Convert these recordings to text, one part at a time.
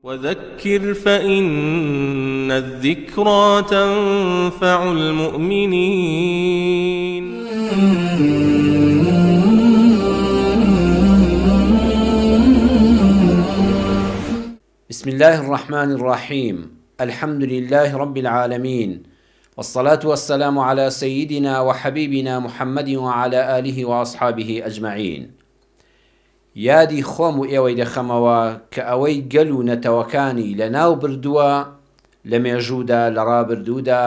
وذكر فإن الذكرى تنفع المؤمنين. بسم الله الرحمن الرحيم. الحمد لله رب العالمين، والصلاة والسلام على سيدنا وحبيبنا محمد وعلى آله وأصحابه أجمعين. یادی خۆم و ئێوەی دەخەمەوە کە ئەوەی گەل و نەتەوەکانی لەناو بردووە لە مێژوودا لە ڕابردوودا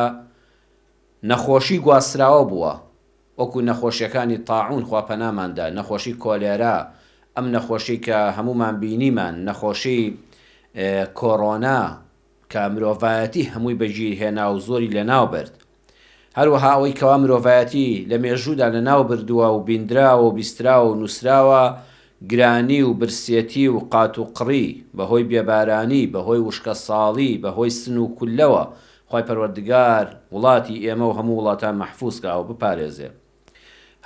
نەخۆشی گواستراوە بووە، وەکو نەخۆشیەکانی تاعون خواپەناماندا، نەخۆشی کۆلێرا، ئەم نەخۆشی کە هەمومان بینیمان، نەخۆشی کۆڕۆنا کە مرۆڤایەتی هەمووی بەگیر هێنا و زۆری لەناو برد. هەروەها ئەوەی کەوا مرۆڤایەتی لە مێژوودا لەناو بردووە و بیندراوە و بیستراوە و نووسراوە، گرانی و برسێتی و قات و قڕی بەهۆی بێبارانی، بەهۆی وشکە ساڵی، بەهۆی سن و کولەوە، خوای پەروەردگار وڵاتی ئێمە و هەموو وڵاتان مەحفوظکە و بپارێزێ.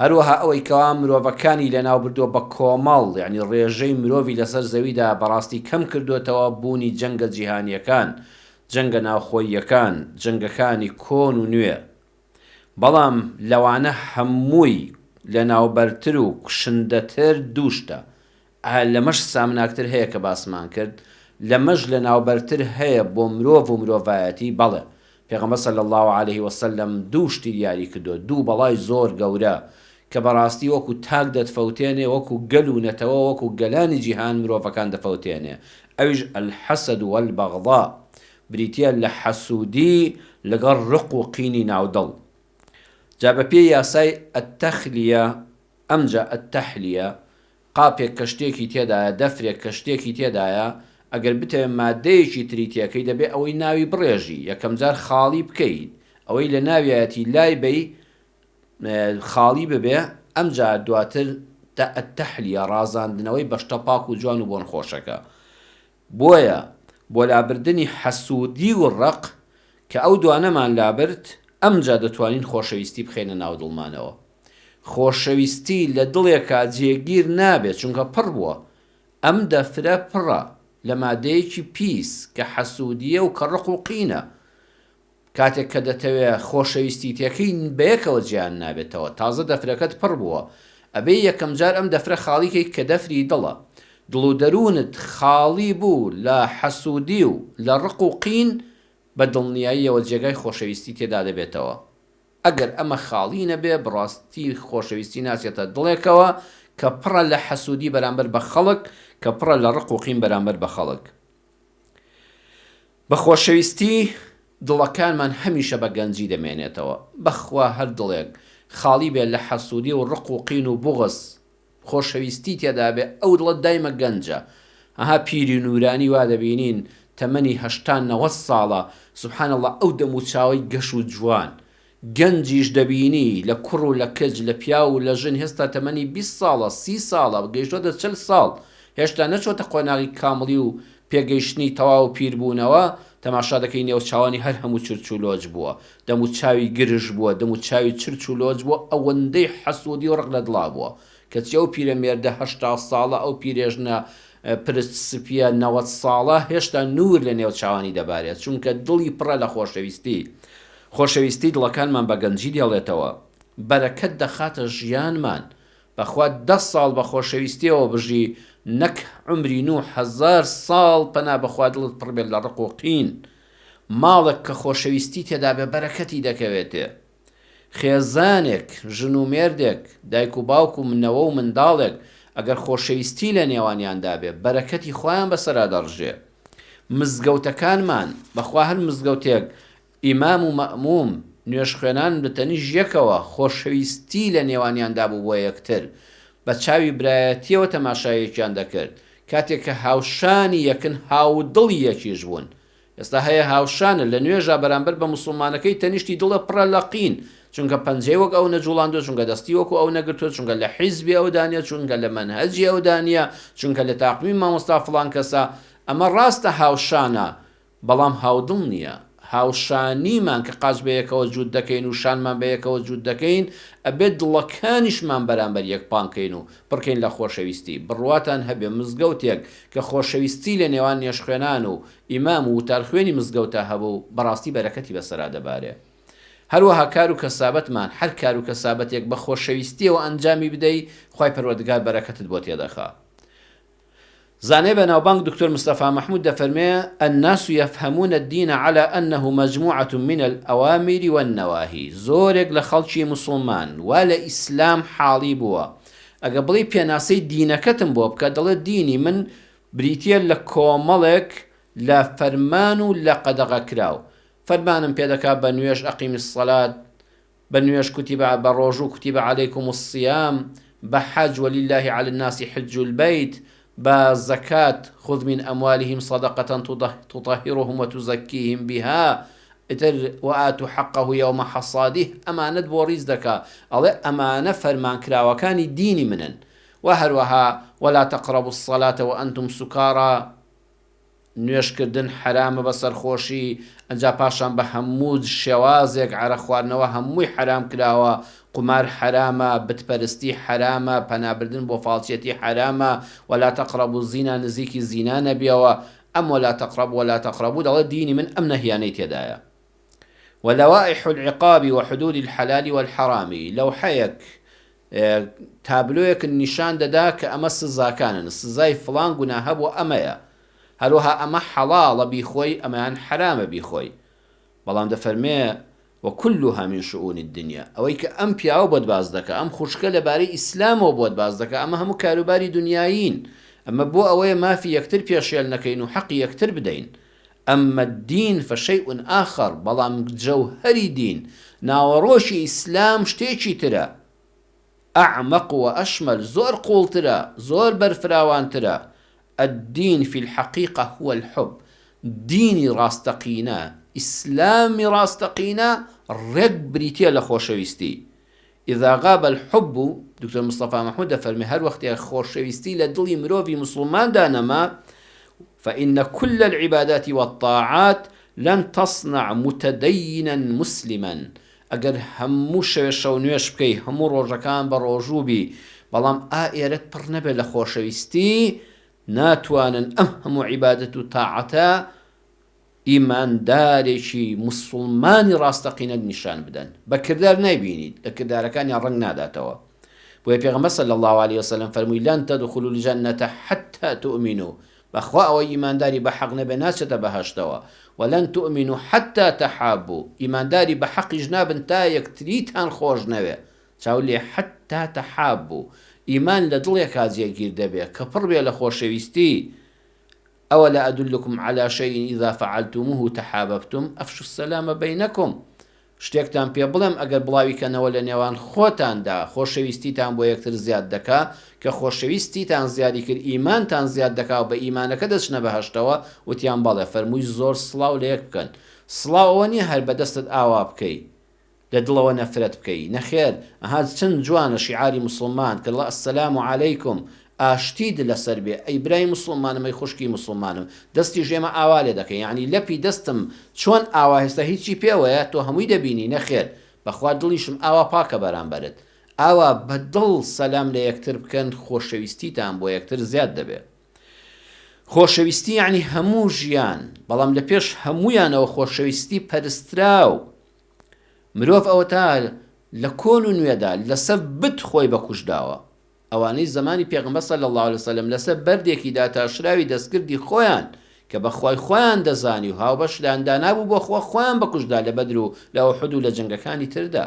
هەروەها ئەوەی کەوا مرۆڤەکانی لەناو بردووە بە کۆمەڵ، یعنی ڕێژەی مرۆڤی لەسەر زەویدا بەڕاستی کەم کردوێتەوە بوونی جەنگە جیهانیەکان، جەنگە ناوخۆییەکان، جەنگەکانی کۆن و نوێ. بەڵام لەوانە هەمووی لەناوبەرتر و کوشندەتر دووشتە. لەمەش سامناکتر هەیە کە باسمان کرد، لەمەش لەناوبەرتر هەیە بۆ مرۆڤ و مرۆڤایەتی. بەڵێ پێغەمبەر صلی الله علیه وسلم دووشتی دیاری کردو، دوو بەڵای زۆر گەورە کە بەڕاستی وەکو تاک دەتفەوتێنێ، وەکو گەل و نەتەوە، وەکو گەلانی جیهان مرۆڤەکان دەفەوتێنێ. ئەویش الحەسەد والبەغضا، بریتیە لە حەسوودی لەگەڵ ڕق و قینی ناودڵ. جا بە پێی یاسای ئەتەخلیە، ئەمجا ئەتەحلیە، قاپێک کە شتێکی تێدایە، دەفرێک کە شتێکی تێدایە، ئەگەر بتەوێت مادەیەکی تری تێکەی دەبێت ئەوەی ناوی بڕێژی، یەکەم جار خاڵی بکەیت، ئەوەی لە ناویەتی لای بەی خاڵی ببێ، ئەمجا دواتر ئەتەحلیە، ڕازاندنەوەی بەشتە پاک و جوان و بۆن خۆشەکە. بۆیە بۆ لابردنی حەسوودی و ڕق کە ئەو دوانەمان لابرد، ئەمجا دەتوانین خۆشەویستی بخێنە ناو دڵمانەوە. خۆشەویستی لە دڵێکا جێگیر نابێت، چونکە پڕ بووە. ئەم دەفرە پڕە لە مادەیەکی پیس کە حەسوودیە و کە ڕق و قینە. کاتێک کە دەتەوێت خۆشەویستی تێکەی بەیەکەوە جیان نابێتەوە، تازە دەفرەکەت پڕ بووە، ئەبێ یەکەم جار ئەم دەفرە خاڵیکەی کە دەفری دڵە. دڵ و دەروونت خاڵی بوو لە حەسوودی و لە ڕق و قین، بە دڵنیاییەوە جێگای خۆشەویستی تێدا دەبێتەوە. ئەگەر ئەمە خاڵی نەبێ، بڕاستی خۆشەویستی ناچێتە دڵێکەوە کە پڕە لە حەسوودی بەرامبەر بە خەڵک، کە پڕە لە ڕق و قین بەرامبەر بە خەڵک. بە خۆشەویستی دڵەکانمان هەمیشە بە گەنجی دەمێنێتەوە. بەخوا هەر دڵێک خاڵی بێت لە حەسوودی و ڕق و قین و بوغز، خۆشەویستی تێدا بێ، ئەو دڵە دایمە گەنجە. ئەها پیری نورانی وا دەبینین تەمەنی 80-90 ساڵە، سوبحان الله، ئەو دەموچاوی گەش و جوان، گەنجیش دەبینی لە کوڕ و لە کەج، لە پیا و لە ژن، هێستا تەمەنی 20 ساڵە، 30 ساڵە، گەیشتۆتە 40 ساڵ، هێشتا نەچۆتە قۆناغی کامڵی و پێگەیشتنی تەواو پیربوونەوە. تەماشا دەکەی نێوچاوانی هەر هەموو چرچ و لۆج بووە، دەموچاوی گرژ بووە، دەموچاوی چرچ و لۆج بووە، ئەوەندەی حەسوودی و ڕق لە دڵا بووە کەچی ئەو پیرەمێردە 80 ساڵە، ئەو پیرێژنە پرسپیە 90 ساڵە، هێشتا نور لە نێوچاوانی دەبارێت، چونکە دڵی پڕە لە خۆشەویستی. خۆشەویستی دڵەکانمان بە گەنجی دێڵێتەوە، بەرەکەت دەخاتە ژیانمان. بەخوا 10 ساڵ بە خۆشەویستیەوە بژی، نەک عمری 9000 ساڵ، پەنا بەخوا دڵت پڕ بێت لە ڕق و قین. ماڵێک کە خۆشەویستی تێدا بێ، بەرەکەتی دەکەوێتێ. خێزانێک، ژن و مێردێک، دایک و باوک و منەوە و منداڵێک، ئەگەر خۆشەویستی لە نێوانیاندا بێ، بەرەکەتی خۆیان بەسەرا دەڕژێ. مزگەوتەکانمان، بەخوا هەر مزگەوتێک ئیمام و مەئموم، نوێژ خوێنان بتەنیش یەکەوە، خۆشەویستی لە نێوانیاندا بوو بۆ یەکتر، بە چاوی برایەتیەوە تەماشایەکیان دەکرد. کاتێک کە هاوشانی یەکن، هاودڵی یەکیش بوون. ئێستا هەیە هاوشانە لە نوێژە بەرامبەر بە موسڵمانەکەی تەنیشتی دڵە پڕە لە قین، چونکە پەنجەی وەک ئەو نەجوڵاندوە، چونکە دەستی وەکو ئەو نەگرتووە، چونکە لە حیزبی ئەو دانیە، چونکە لە مەنهەجی ئەو دانیە، چونکە لە تاقمی مامۆستا فڵان کەسە. ئەمە ڕاستە هاوشانە، بەڵام هاودڵ نییە. هاوشانیمان کە قاچ بەیەکەوە جوود دەکەین و شانمان بەیەکەوە جوود دەکەین ئەبێت دڵەکانیشمان بەرامبەر یەک پانکەین و پڕکەین لە خۆشەویستی. بڕواتان هەبێ مزگەوتێک کە خۆشەویستی لە نێوان نێشخوێنان و ئیمام و وتارخوێنی مزگەوتە هەبوو بەڕاستی بەرەکەتی بەسەرا دەبارێ. هەروەها کار و کەسابەتمان هەر کار و کەسابەتێک بە خۆشەویستیەوە ئەنجامی بدەی خوای پەروەردگار بەرەکەتت بۆ تێدەخا. زانێ بەناوبانگ دکتۆر مستەفا محمود دەفەرمێ الناس يفهمون الدين على أنه مجموعة من الأوامر والنواهي. زۆرێک لە خەڵکی مسلمان وا لە ئیسلام حاڵی بووە ئەگە بڵێ پێناسەی دینەکەتم بۆ بکە دەڵێ دینی من بریتە لە کۆمەڵێک لە فەرمان و لە قەدەغە کراو. فەرمانم پێدەکا بە نوێژ ئەقیم الصلاة، بە نوێژ کوتیبە بە ڕۆژوو کوتیبە عەلەیکم الصیام، بە حەج ولله على الناس حج البيت، بزكاة خذ من أموالهم صدقة تطهرهم وتزكيهم بها وآتوا حقه يوم حصاده. أمانة بوريز دكا الله أمانة فرمان كراوكاني ديني منن. وهروها ولا تقربوا الصلاة وأنتم سكارى، نوێشکردن حرامە بە سەرخۆشی ئەنجا پاشان بە هەموو شێوازێک عەرە خواردنەوە هەمووی حرام کراوە. قمار حرامە، بتپەرستی حرامە، پەنابردن بۆ فاڵچێتی حرامە. ولا تقربوا الزنا، نزیکی زینا نەبیەوە. ئەم ولا تقربوا ولا تقربوا دەڵێ دینی من ئەم نەهیانەی تێدایە. ولوائح العقاب وحدود الحلال والحرام، لەوحەیەک تابلۆیەک نیشان دەدا کە ئەمە سزاکانن، سزای فڵان گوناهە بۆ ئەمەیە، هەروەها ئەمە حەڵاڵە بیخۆی ئەمەیان حرامە بیخۆی. بەڵام دەفەرمێ وكلها من شؤون الدنيا، ئەوەی کە ئەم پیاوە بۆت باز دەکە، ئەم خوشکە لەبارەی ئیسلامەوە بۆت باز دەکە، ئەمە هەموو کاروباری دنیایین. ئەمە بۆ ئەوەیە مافی یەکتر پێشێل نەکەین و حەقی یەکتر بدەین. ئەمە الدین فشيء آخر، بەڵام جەوهەری دین ناوەڕۆشی ئیسلام شتێکی ترە، ئەعمەق و ئەشمل، زۆر قوڵترە، زۆر بەرفراوانترە. الدين في الحقيقة هو الحب. ديني راستقينا، إسلامي راستقينا، رق بريتيا لخوشويستي. إذا غاب الحب، دكتور مصطفى محمود فرمي هر وقت خوشويستي لدلي مروفي مسلمان دانما، فإن كل العبادات والطاعات لن تصنع متدينا مسلما. أجر همو شو نوش بكي همو روجكان بروجوبي بلام آئرت برنبه لخوشويستي ناتوانن ئەم هەموو عیبادەت و تاعەتە ئیماندارێکی مسلمانی ڕاستەقینە نیشان بدەن. بە کردار نایبینیت، لە کردارەکانیان ڕەنگ ناداتەوە. بۆیە پێغەمبەر صلی الله عليه وسلم فەرمووی لەن تەدخلوا الجەنەتە حەتى تؤمنوا، بەخوا ئەوەی ئیمانداری بە حەق نەبێ ناچێتە بەهەشتەوە. ولن تؤمنوا حتى تحابوا، ئیمانداری بە حەقیش نابن تا یەکتریتان خۆش نەوێ. چاو لێ حتى تحابوا، ئیمان لە دڵێکا جێگیر دەبێت کە پڕ بێ لە خۆشەویستی. ئەوەلا ئەدلکم على شيء إذا فعلتموه تحاببتم أفشوا السلام بينكم. شتێکتان پێ بڵێم ئەگەر بڵاویکەنەوە لە نێوان خۆتاندا خۆشەویستیتان بۆ یەکتر زیاد دەکا، کە خۆشەویستیتان زیادی کرد ئیمانتان زیاد دەکا و بە ئیمانەکە دەچنە بەهەشتەوە. وتیان بەڵێ، فەرمووی زۆر سڵاو لە یەک بکەن. سڵاو ئەوە نییە هەر بەدەستت ئاوا بکەی لە دڵەوە نەفرەت بکەی، نەخێر. ئەها چەند جوانە شیعاری مسلمان کە السلام عەلەیکم، ئاشتید لەسەر بێ، ئەی برای مسلمانم، ئەی خوشکی مسلمانم، دەستی ژێمە ئاوا لێ دەکەی، یعنی لەپی دەستم چۆن ئاوا هێستا هیچی پێوەیە تۆ هەمووی دەبینی، نەخێر. بەخوا دڵیشم ئاوا پاکە بەرامبەرت. ئاوا بە دڵ سەلام لە یەکتر بکەن، خۆشەویستیتان بۆ یەکتر زیاد دەبێت. خۆشەویستی یعنی هەموو ژیان، بەڵام لە پێش هەموویانەوە خۆشەویستی پەرستراو. مرۆڤ ئەوە تا لە کۆن و نوێدا لەسەر بت خۆی بەکوژ داوە. ئەوانەی زمانی پێغەمبەر صلی الله علیه وسلم لەسەر بەردێکی داتاشراوی دەستکردی خۆیان کە بەخوای خۆیان دەزانی و هاوبەشدان دانابوو بۆ خۆیان بەکوژدا لە بەدر و لە ئوحود و لە جەنگەکانی تردا.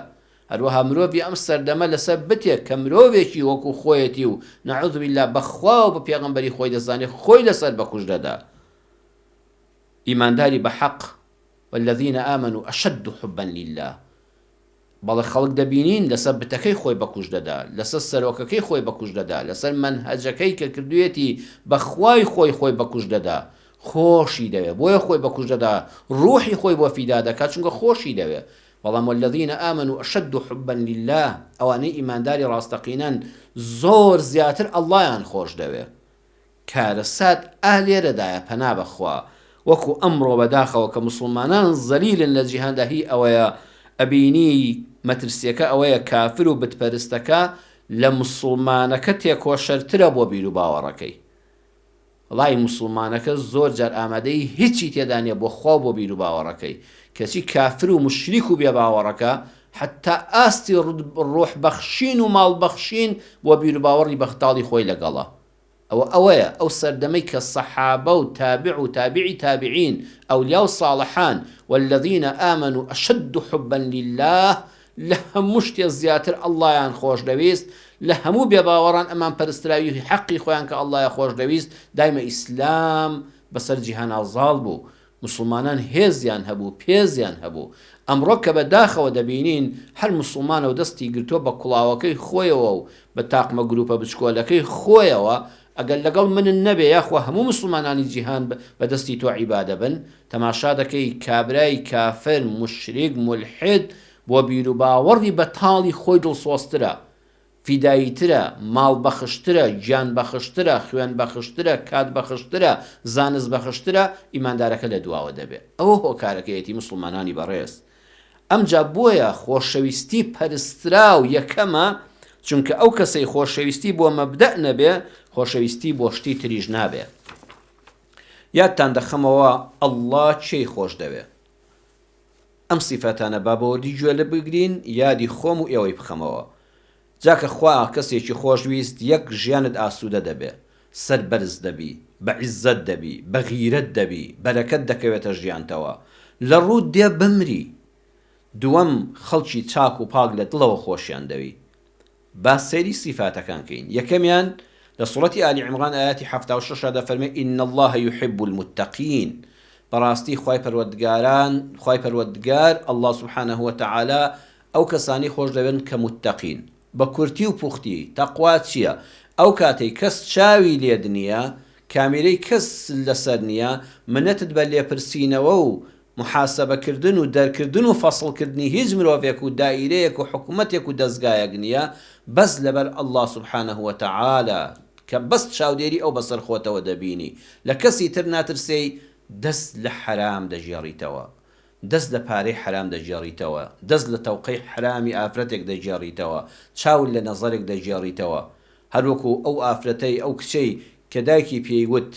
هەروەها مرۆڤی ئەم سەردەمە لەسەر بتێک کە مرۆڤێکی وەکو خۆیەتی و نەعوذ بالله بەخوا و بە پێغەمبەری خۆی دەزانێت خۆی لەسەر بەکوژ دەدا. ئیمانداری بە حەق والذین آمنوا أشد حبا لله. بەڵێ خەڵک دەبینین لەسەر بتەکەی خۆی بەکوژ دەدا، لەسەر سەرۆکەکەی خۆی بەکوژ دەدا، لەسەر منهەجەکەی کە کردوێتی بەخوای خۆی بەکوژ دەدا، خۆشی دەوێت، بۆیە خۆی بەکوژ دەدا، ڕوحی خۆی بۆ فیدا دەکات چونکە خۆشی دەوێت. بەڵام والذین آمنوا أشد حبا لله، ئەوانەی ئیمانداری ڕاستەقینەن زۆر زیاتر ئەڵڵایان خۆش دەوێت. کارەسات ئالێرەدایە پەنا بەخوا. وەکو ئەمڕۆ بەداخەوە کە مسلمانان زەلیلن لە جیهاندا هی ئەوەیە ئەبینی مەترسیەکە ئەوەیە کافر و بتپەرستەکە لە مسلمانەکە تێکۆشەرترە بۆ بیر و باوەڕەکەی. وڵای مسلمانەکە زۆر جار ئامادەی هیچی تێدا نیە بۆ خوا بۆ بیر و باوەڕەکەی. کەچی کافر و مشریک و بێ باوەڕەکە حتا ئاستی ڕۆح بەخشین و ماڵ بەخشین بۆ بیر و باوەڕی بەختاڵی خۆی لەگەڵە. ئەوەیە ئەو سەردەمەی کە سەحابە و تابع و تابعی تابعین ئەولیا و صالحان والذین ئامنوا ئەشد حبا لله لە هەموو شتێ زیاتر ئەڵڵایان خۆش دەویست، لە هەموو بێباوەڕان ئەمان پەرستراوی حەقی خۆیان کە ئەڵڵایە خۆش دەویست. دایمە ئیسلام بەسەر جیهان ئازاڵ بوو، مسلمانان هێزیان هەبوو، پێزیان هەبوو. ئەمڕۆ کە بەداخەوە دەبینین هەر مسلمانە و دەستی گرتووە بە کوڵاوەکەی خۆیەوە و بە تاقمە گروپە بچکۆلەکەی خۆیەوە، ئەگەر لەگەڵ منن نەبێ یاخوا هەموو مسلمانانی جیهان بەدەستی تۆ عیبادە بن، تەماشا دەکەی کابرای کافر مشریک ملحد بۆ بیر و باوەڕی بەتاڵی خۆی دڵسۆزترە، فیداییترە، ماڵ بەخشترە، گیان بەخشترە، خوێن بەخشترە، کات بەخشترە، زانست بەخشترە، ئیماندارەکە لە دواوە دەبێت. ئەوە هۆکارەکەیەتی مسلمانانی بەڕێز. ئەمجا بۆیە خۆشەویستی پەرستراو یەکەمە، چونکە ئەو کەسەی خۆشەویستی بۆ مەبدەء نەبێ خۆشەویستی بۆ شتی تریش نابێ. یادتان دەخەمەوە ئەڵڵا چێی خۆش دەوێ. ئەم سیفەتانە بابەوەردی گوێ لە بگرین، یادی خۆم و ئێوەی بخەمەوە. جاکە خوا کەسێکی خۆشویست یەک ژیانت ئاسوودە دەبێ، سەر بەرز دەبی، بە عیزەت دەبی، بە غیرەت دەبی، بەرەکەت دەکەوێتە ژیانتەوە، لە ڕوود دێ بمری. دووەم خەڵکی چاک و پاک لە دڵەوە خۆشیان دەوی. با سەیری سیفاتەکان کەین. یەکەمیان لە سوڕەتی ئالی عیمڕان ئاەتی 76 دەفەرمێ ئین الله يحب المتقین. بەڕاستی خوای پەروەردگار الله سبحانه وتعالى ئەو کەسانی خۆش دەوێن کە متقین. بە کورتی و پوختی تەقوا چییە؟ ئەو کاتەی کەس چاوی لێد نییە، کامێرەی کەس لەسەر نییە، منەتت بە لێپرسینەوە و محاسبەکردن و دەرکردن و فەسڵکردنی هیچ مرۆڤێک و دائیرەیەک و حکومەتێک و دەستگایەک نییە، بەس لەبەر الله سبحانه وتعالى کە بەس چاودێری ئەو بەسەر خۆتەوە دەبینی، لە کەسی تر ناترسێی دەست لە حرام دەژێڕیتەوە، دەست لە پارەی حرام دەژێڕیتەوە، دەست لە تەوقەی حرامی ئافرەتێک دەژێڕیتەوە، چاول لە نەزەرێک دەژێڕیتەوە. هەروەکو ئەو ئافرەتەی ئەو کچەی کە دایکی پێیوت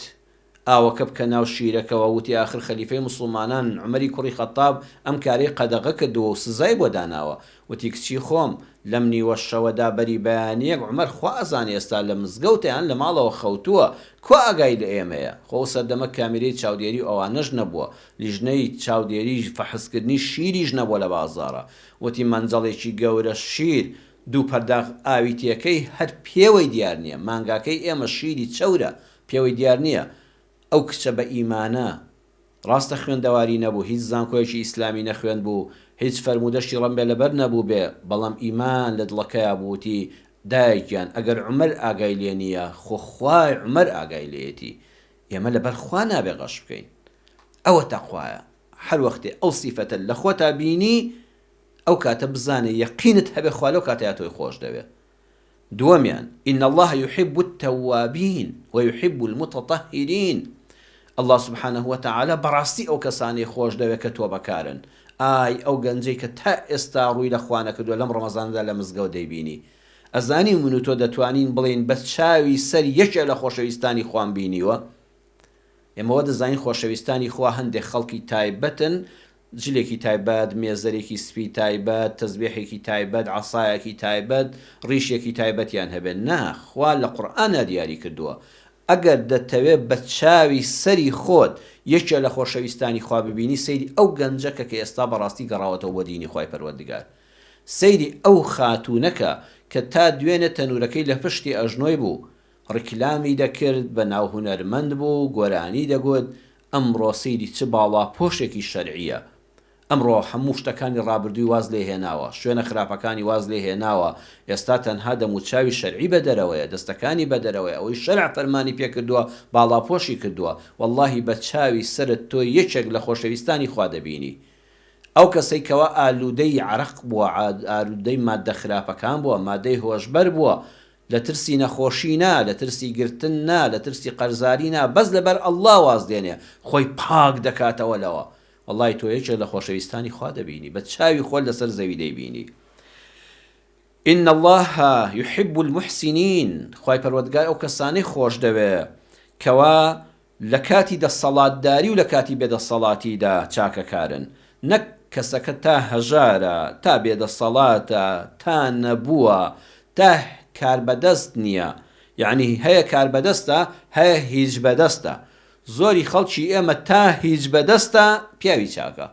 ئاوەکە بکە ناو شیرەکەەوە، وتی آخر خەلیفەی مسلمانان عومەری کوڕی خەتاب ئەم کارەی قەدەغە کردووە و سزای بۆ داناوە. وتی کچی خۆم لەم نیوە شەوەدا بەری بەیانیەک عومەر خوا ئەزانێ ئێستا لە مزگەوتیان لە ماڵەوە خەوتووە، کوا ئاگای لە ئێمەیە. خۆ سەردەمە کامێرەی چاودێری ئەوانەش نەبووە، لیژنەی چاودێری فەحسکردنی شیریش نەبووە لە بازاڕە. وتی مەنجەڵێکی گەورە شیر دوو پەرداخ ئاوی تێکەی هەر پێوەی دیار نییە، مانگاکەی ئێمە شیری چەورە پێوەی دیار نییە. ئەو کچە بە ئیمانە ڕاستە خوێندەواری نەبوو، هیچ زانکۆیەکی ئیسلامی نەخوێن بوو، هیچ فەرمودەشی ڕەنبێ لەبەر نەبوو بێ، بەڵام ئیمان لە دڵەکەیە بووتی دایکیان ئەگەر عومەر ئاگای لێ نییە خۆ خوای عومەر ئاگای لێتی، ئێمە لەبەر خوا نابێ غەش بکەین. ئەوە تەقوایە. هەر وەختێ ئەو سیفەتە لە خۆتا بینی ئەو کاتە بزانێ یەقینت هەبێ خوا لەو کاتەیە تۆی خۆش دەوێ. دووەمیان ئین الله يحب التوابین ويحب المتطهرین. الله سبحانه وتعالى بەڕاستی ئەو کەسانی خۆش دەوێت کە تۆ بەکارن. ئای ئەو گەنجەی کە تا ئێستا ڕووی لە خوا نەکردووە لەم ڕەمەزاندا لە مزگەوت دەیبینی. ئەزانی من و تۆ دەتوانین بڵین بە چاوی سەر یەکێ لە خۆشەویستانی خوان بینیوە. ئێمەوە دەزانین خۆشەویستانی خوا هەندێک خەڵکی تایبەتن، جلێکی تایبەت، مێزەرێکی سپی تایبەت، تەزبیحێکی تایبەت، عەسایەکی تایبەت، ڕیشێکی تایبەتیان هەبێت. نا، خوا لە قورئانە دیاری کردووە ئەگەر دەتەوێت بە چاوی سەری خۆت یەکێ لە خۆشەویستانی خوا ببینی، سەیری ئەو گەنجەکە کە ئێستا بەڕاستی گەڕاوەتەوە بۆ دینی خوای پەروەردگار، سەیری ئەو خاتوونەکە کە تا دوێنێ تەنورەکەی لە پشتی ئەژنۆی بوو، ڕیکلامی دەکرد، بە ناو هونەرمەند بوو، گۆرانی دەگوت. ئەمڕۆ سەیری چ باڵا پۆشێکی شەرعیە. ئەمڕۆ هەموو شتەکانی ڕابردووی واز لێ هێناوە، شوێنە خراپەکانی واز لێ هێناوە، ئێستا تەنها دەموچاوی شەرعی بەدەرەوەیە، دەستەکانی بەدەرەوەی ئەوەی شەرع فەرمانی پێکردووە باڵاپۆشی کردووە. وەڵڵاهی بە چاوی سرت تۆ یەکێک لە خۆشەویستانی خوا دەبینی. ئەو کەسەی کەوا ئالوودەی عەرق بووە، ئالوودەی مادە خراپەکان بووە، مادەی هۆشبەر بووە، لە ترسی نەخۆشی نا، لە ترسی گرتن نا، لە ترسی قەرزاری نا، بەس لەبەر ئەڵڵا واز دێنێ خۆی پاک دەکاتەوە لەوە. وەڵڵی تۆ یەکێک لە خۆشەویستانی خوا دەبینی، بە چاوی خۆت لەسەر زەوی دەیبینی. إن الله يحب المحسنين، خوای پەروەردگار ئەو کەسانەی خۆش دەوێ کەوا لە کاتی دەسەڵاتداری و لە کاتی بێدەسەڵاتیدا چاکەکارن، نەک کەسەکە تا هەژارە، تا بێدەسەڵاتە، تا نەبووە، تا کار بەدەست نییە، یعنی هەیە کار بەدەستە، هەیە هیچ بەدەستە. زۆری خەڵکی ئێمە تا هیچ بەدەستە پیاوی چاکە،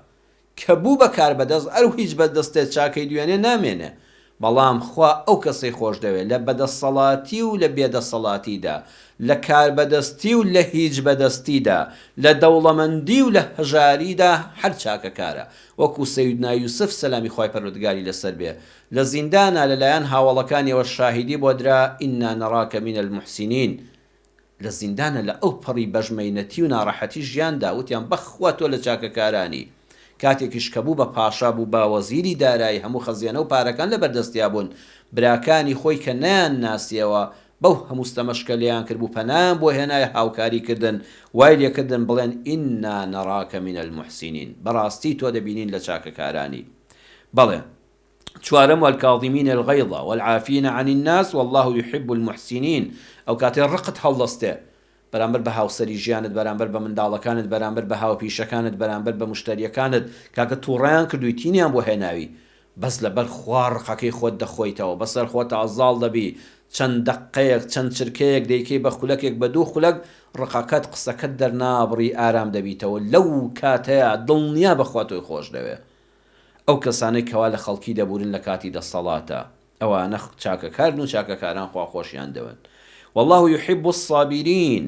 کە بوو بە کار بەدەست ئەو هیچ بەدەستێت چاکەی دوێنێ نامێنێ. بەڵام خوا ئەو کەسەی خۆش دەوێت لە بەدەسەڵاتی و لە بێدەسەڵاتیدا، لە کار بەدەستی و لە هیچ بەدەستیدا، لە دەوڵەمەندی و لە هەژاریدا هەر چاکەکارە. وەکو سەیدنا یوسف سەلامی خوای پەروەردگاری لەسەر بێ لە زیندانە لەلایەن هاوڵەکانیەوە شاهیدی بۆ درا ئینا نەڕاکە من المحسنین. لە زیندانە لە ئەو پەڕی بەژمەینەتی و ناڕەحەتی ژیاندا وتیان بەخوا تۆ لە چاکەکارانی. کاتێکیش کە بوو بە پاشا بوو، با وەزیری دارایی، هەموو خەزیانە و پارەکان لە بەردەستیا بوون، براکانی خۆی کە نیان ناسیەوە بەو هەموو ستەمەشکە لێیان کرد بوو، پەنایان بۆ هێنای هاوکاری کردن، وای لێکردن بڵێن ئینا نەڕاکە من المحسنین، بەڕاستی تۆ دەبینین لە چاکەکارانی. بەڵێ چوارەم والکاظمین الغیظ والعافین عن الناس والله يحب المحسنین. ئەو کاتێ ڕقت هەڵدەستێ بەرامبەر بە هاوسەری ژیانت، بەرامبەر بە منداڵەکانت، بەرامبەر بە هاوپیشەکانت، بەرامبەر بە مشتریەکانت، کاکە تووڕیان کردووی تینیان بۆ هێناوی، بەس لەبەر خوا ڕقەکەی خۆت دەخۆیتەوە، بەسەر خۆت ئازاڵ دەبی، چەند دقەیەک چەند چرکەیەک دەیکەی بە خولەکێک بە دوو خولەک، ڕقەکەت قسەکەت دەرنابڕی، ئارام دەبیتەوە. لەو کاتەیە دڵنیا بەخوا تۆی خۆش دەوێ. ئەو کەسانەی کەوا لە خەڵکی دەبورن لە کاتی دەسەڵاتە، ئەوانە چاکەکارن و چاکەکاران خوا خۆشیان دەوێن. والله يحب الصابرين،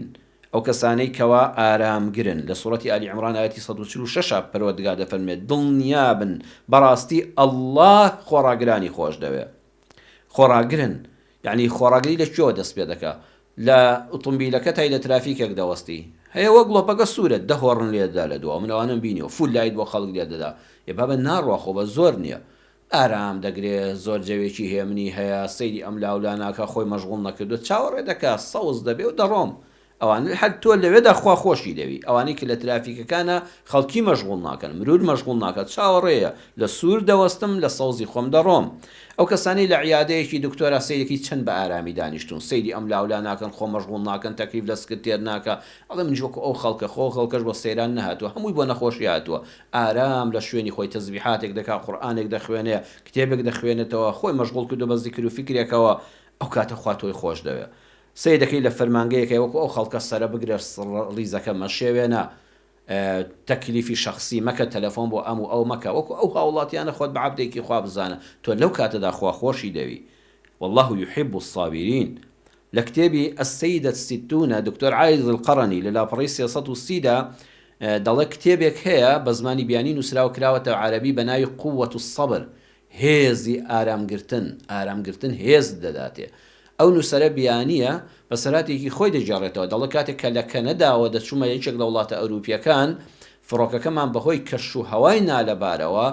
ئەو کەسانەی کەوا ئارامگرن. لە سوڕەتی ئالی عیمران ئاەتی 146 پەروەردگار دەفەرمێت دڵنیا بن بەڕاستی ئەڵڵاه خۆڕاگرانی خۆش دەوێ. خۆڕاگرن یعنی خۆڕاگری لە کوێوە دەست پێ دەکا؟ لە ئۆتۆمبیلەکە تای لە ترافیکێک دەوەستی، هەیە وەک گڵۆپەکە سوورەت دەهۆڕن لێدا لە دووە، منەوانم بینیەوە فول لایت بۆ خەڵک لێ دەدا، ێ بابە ناڕوا خۆ بە زۆر نییە، ئارام دەگرێت، زۆر جەوێکی هێمنی هەیە، سەیری ئەم لاولاناکە خۆی مەشغوڵ نەکردو، چاوەڕێ دەکات سەوز دەبێ و دەڕۆم. ئەوانە هەر تۆ لەوێدا خوا خۆشی دەوی. ئەوانەی کە لە ترافیکەکانە خەڵکی مەشغوڵ ناکەن، مرور مەشغوڵ ناکات، چاوەڕێیە لە سوور دەوەستم لە سەوزی خۆم دەڕۆم. ئەو کەسانی لە عیادەیەکی دکتۆرا سەیرێکی چەند بە ئارامی دانیشتون، سەیری ئەم لاولا ناکەن، خۆ مەشغوڵ ناکەن، تەکلیف لە سکرتێر ناکە، ئەڵێ من وەکو ئەو خەڵکەش بۆ سەیران نەهاتووە، هەمووی بۆ نەخۆشی هاتووە، ئارام لە شوێنی خۆی تەزبیحاتێک دەکا، قورئانێک دەخوێنێ، کتێبێک دەخوێنێتەوە، خۆی مەشغوڵ کردو بە زیکر و فکرێکەوە، ئەو کاتە خوا تۆی خۆش دەوێ. سەیدەکەی لە فەرمانگەیەکەی وەکو ئەو خەڵکە سەرە بگرێ ڕیزەکە مەشێوێنە، تەکلیفی شخصی مەکە، تەلەفۆن بۆ ئەم و ئەو مەکە، وەکو ئەو هاوڵاتیانە خۆت بە عەبدێکی خوا بزانە، تۆ لەو کاتەدا خوا خۆشی دەوی. والله يحب الصابرين. لە کتێبی السيدة الستون دکتۆر عایض القەڕەنی لە لاپەڕەی 330دا دەڵێ کتێبێک هەیە بە زمانی بیانی نووسراوە کراوەتە عەرەبی بە ناوی قووەة الصەبر، هێزی ئارامگرتن هێز دەداتێ. ئەو نووسەرە بیانیە بە سەراتێکی خۆی دەجارێتەوە، دەڵێ کاتێک کە لە کەنەداوە دەچوومە یەکێک لە وڵاتە ئەوروپیەکان، فڕۆکەکەمان بەهۆی کەش و هەوای نالەبارەوە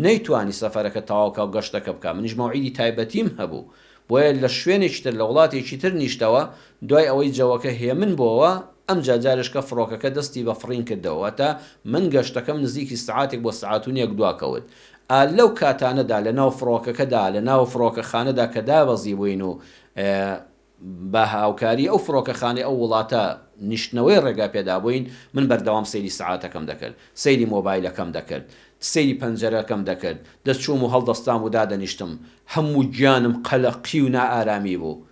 نەیتوانی سەفەرەکە تەواوکە و گەشتەکە بکە، منیش مەوعیدی تایبەتیم هەبوو، بۆیە لە شوێنێکی تر لە وڵاتێکی تر نیشتەوە، دوای ئەوەی جەوەکە هێمن بۆەوە ئەم جارشکە فڕۆکەکە دەستی بە فڕین کردەوە تا من گەشتەکەم نزیکی سعاتێک بۆ سعاتونیەک دواکەوت. لەو کاتانەدا لە ناو فڕۆکەکەدا لە ناو فڕۆکەخانەدا کە دابەزی بووین و بە هاوکاری ئەو فڕۆکەخانەی ئەو وڵاتە نیشتنەوەی ڕێگا پێدا بووین، من بەردەوام سەیری سعاتەکەم دەکرد، سەیری مۆبایلەکەم دەکرد، سەیری پەنجەرەکەم دەکرد، دەستچووم و هەڵدەستام و دادەنیشتم، هەموو گیانم قەلەقی و نائارامی بوو.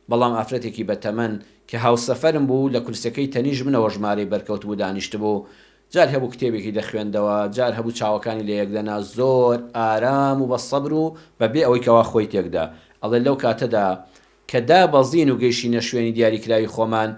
بەڵام ئافرەتێکی بەتەمەن کە هاوسەفەرم بوو لە کورسەکەی تەنیژ منەوە ژمارەی بەرکەوت بوو دانیشت بوو، جار هەبوو کتێبێکی دەخوێندەوە، جار هەبوو چاوەکانی لە یەکدەنا، زۆر ئارام و بە سەبر و بەبێ ئەوەی کەوا خۆی تێکدا. ئەڵێ لەو کاتەدا کە دابەزین و گەیشتینە شوێنی دیاریکراوی خۆمان،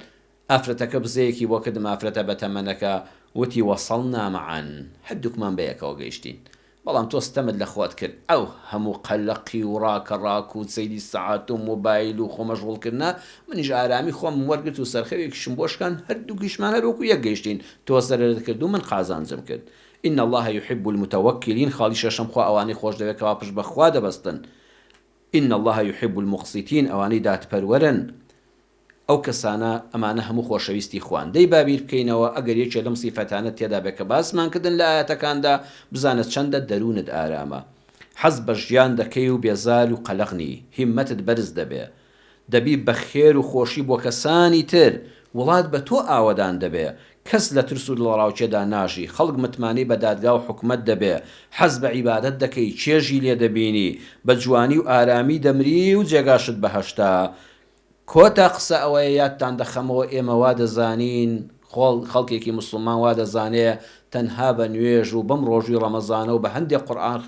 ئافرەتەکە بزەیەکی بۆ کردم، ئافرەتە بەتەمەنەکە وتی وەسەڵنا مەعەن، هەردووکمان بەیەکەوە گەیشتین. بەڵام تۆ ستەمت لە خۆت کرد، ئەو هەموو قەلەقی و ڕاکە و سەیری سەعات و مۆبایل و خۆمەشغوڵکردنا، منیش ئارامی خۆم وەرگرت و سەرخەوێکیشم بۆشکان، هەردووکیشمان هەروەکو یەک گەیشتین، تۆ سەرت کرد و من قازانجم کرد. إن الله يحب المتوكلين، خاڵی شەشەم خوا ئەوانەی خۆش دەوێت کەوا پشت بەخوا دەبەستن. إن الله يحب المقسطين ئەوانەی دادپەروەرن ئەو کەسانە ئەمانە هەموو خۆشەویستی خوان. دەی بابیر بکەینەوە ئەگەر یەکێ لەم سیفەتانە تێدا بێ کە باسمان کردن لە ئاەتەکاندا بزانت چەندە دەروونت ئارامە. حەز بە ژیان دەکەی و بێزار و قەلەغنی، هیممەتت بەرز دەبێ، دەبی بە خێر و خۆشی بۆ کەسانی تر، وڵات بە تۆ ئاوەدان دەبێ، کەس لە ترس و لەڕاوچێدا ناژی، خەڵک متمانی بە دادگا و حکومەت دەبێ، حەز بە عیبادەت دەکەی، چێژی لێ دەبینی، بە جوانی و ئارامی دەمری و جێگاشت بەهەشتا. کۆتا قسە ئەوەیە یادتان دەخەمەوە ئێمە وا دەزانین، خەڵکێکی مسلمان وا دەزانێ تەنها بە نوێژ و بەم ڕۆژوی ڕەمەزانە و بە هەندێک قورئان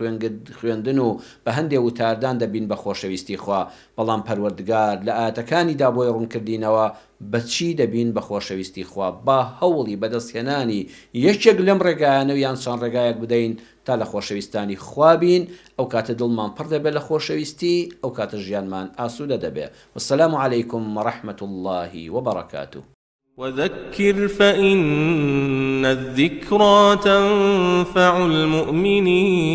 خوێندن و بە هەندێک وتاردان دەبین بە خۆشەویستی خوا، بەڵام پەروەردگار لە ئاەتەکانیدا بۆی ڕوونکردینەوە بەچی دەبین بە خۆشەویستی خوا، با هەوڵی بەدەستهێنانی یەکێک لەم ڕێگایانە و یان چەند ڕێگایەک بدەین تا لە خۆشەویستانی خوا بین. ئەو کاتە دڵمان پڕ دەبێت لە خۆشەویستی، ئەو کاتە ژیانمان ئاسوودە دەبێت. والسلام عليكم ورحمة الله وبركاته. وذكر فإن الذكرى تنفع المؤمنين